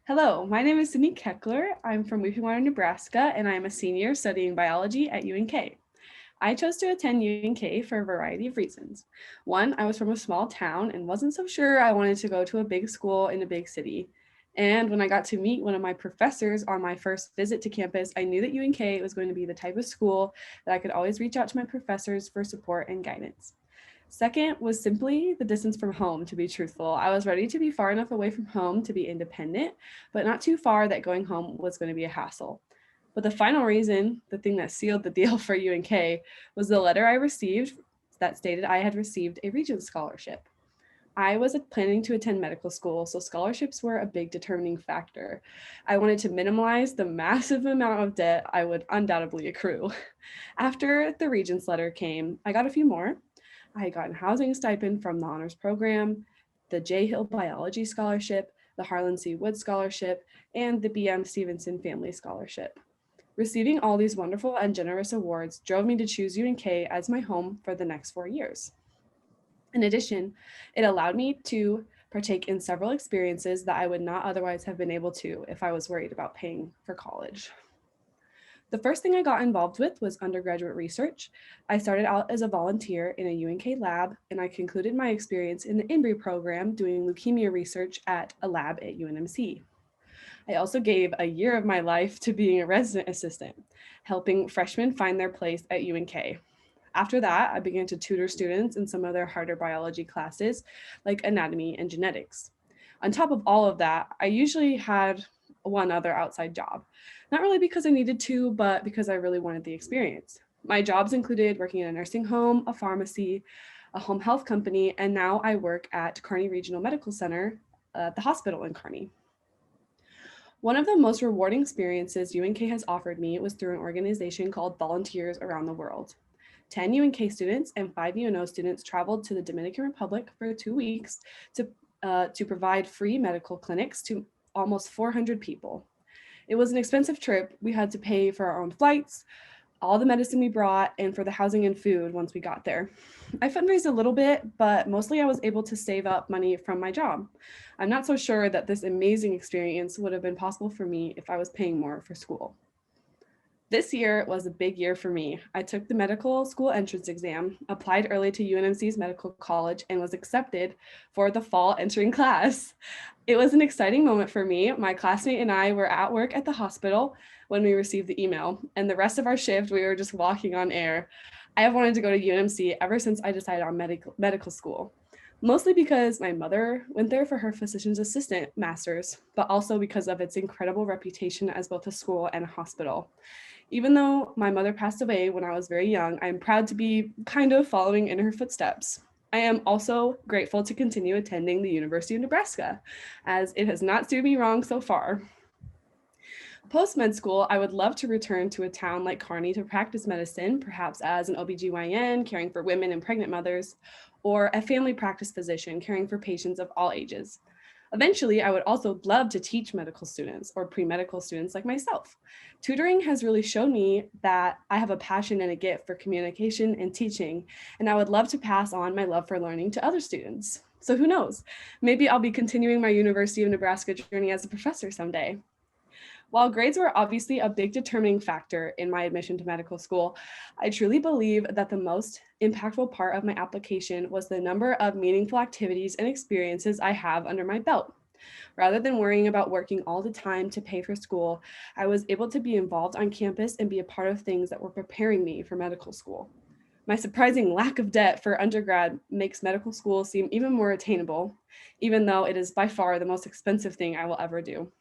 Hello, my name is Sydney Keckler. I'm from Weeping Water, Nebraska, and I am a senior studying biology at UNK. I chose to attend UNK for a variety of reasons. One, I was from a small town and wasn't so sure I wanted to go to a big school in a big city. And when I got to meet one of my professors on my first visit to campus, I knew that UNK was going to be the type of school that I could always reach out to my professors for support and guidance. Second was simply the distance from home, to be truthful. I was ready to be far enough away from home to be independent, but not too far that going home was going to be a hassle. But the final reason, the thing that sealed the deal for UNK, was the letter I received that stated I had received a Regents scholarship. I was planning to attend medical school, so scholarships were a big determining factor. I wanted to minimize the massive amount of debt I would undoubtedly accrue. After the Regents letter came, I got a few more. I had gotten housing stipend from the honors program, the J. Hill Biology Scholarship, the Harlan C. Wood Scholarship, and the B.M. Stevenson Family Scholarship. Receiving all these wonderful and generous awards drove me to choose UNK as my home for the next 4 years. In addition, it allowed me to partake in several experiences that I would not otherwise have been able to if I was worried about paying for college. The first thing I got involved with was undergraduate research. I started out as a volunteer in a UNK lab, and I concluded my experience in the INBRE program doing leukemia research at a lab at UNMC. I also gave a year of my life to being a resident assistant, helping freshmen find their place at UNK. After that, I began to tutor students in some of their harder biology classes, like anatomy and genetics. On top of all of that, I usually had one other outside job. Not really because I needed to, but because I really wanted the experience. My jobs included working in a nursing home, a pharmacy, a home health company, and now I work at Kearney Regional Medical Center at the hospital in Kearney. One of the most rewarding experiences UNK has offered me was through an organization called Volunteers Around the World. 10 UNK students and 5 UNO students traveled to the Dominican Republic for 2 weeks to provide free medical clinics to almost 400 people. It was an expensive trip. We had to pay for our own flights, all the medicine we brought, and for the housing and food once we got there. I fundraised a little bit, but mostly I was able to save up money from my job. I'm not so sure that this amazing experience would have been possible for me if I was paying more for school. This year was a big year for me. I took the medical school entrance exam, applied early to UNMC's medical college, and was accepted for the fall entering class. It was an exciting moment for me. My classmate and I were at work at the hospital when we received the email, and the rest of our shift, we were just walking on air. I have wanted to go to UNMC ever since I decided on medical school, mostly because my mother went there for her physician's assistant master's, but also because of its incredible reputation as both a school and a hospital. Even though my mother passed away when I was very young, I'm proud to be kind of following in her footsteps. I am also grateful to continue attending the University of Nebraska, as it has not steered me wrong so far. Post-med school, I would love to return to a town like Kearney to practice medicine, perhaps as an OBGYN, caring for women and pregnant mothers, or a family practice physician, caring for patients of all ages. Eventually, I would also love to teach medical students or pre-medical students like myself. Tutoring has really shown me that I have a passion and a gift for communication and teaching, and I would love to pass on my love for learning to other students. So who knows? Maybe I'll be continuing my University of Nebraska journey as a professor someday. While grades were obviously a big determining factor in my admission to medical school, I truly believe that the most impactful part of my application was the number of meaningful activities and experiences I have under my belt. Rather than worrying about working all the time to pay for school, I was able to be involved on campus and be a part of things that were preparing me for medical school. My surprising lack of debt for undergrad makes medical school seem even more attainable, even though it is by far the most expensive thing I will ever do.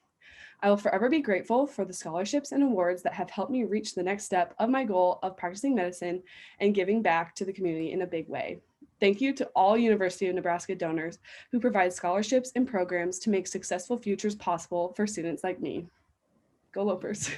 I will forever be grateful for the scholarships and awards that have helped me reach the next step of my goal of practicing medicine and giving back to the community in a big way. Thank you to all University of Nebraska donors who provide scholarships and programs to make successful futures possible for students like me. Go Lopers.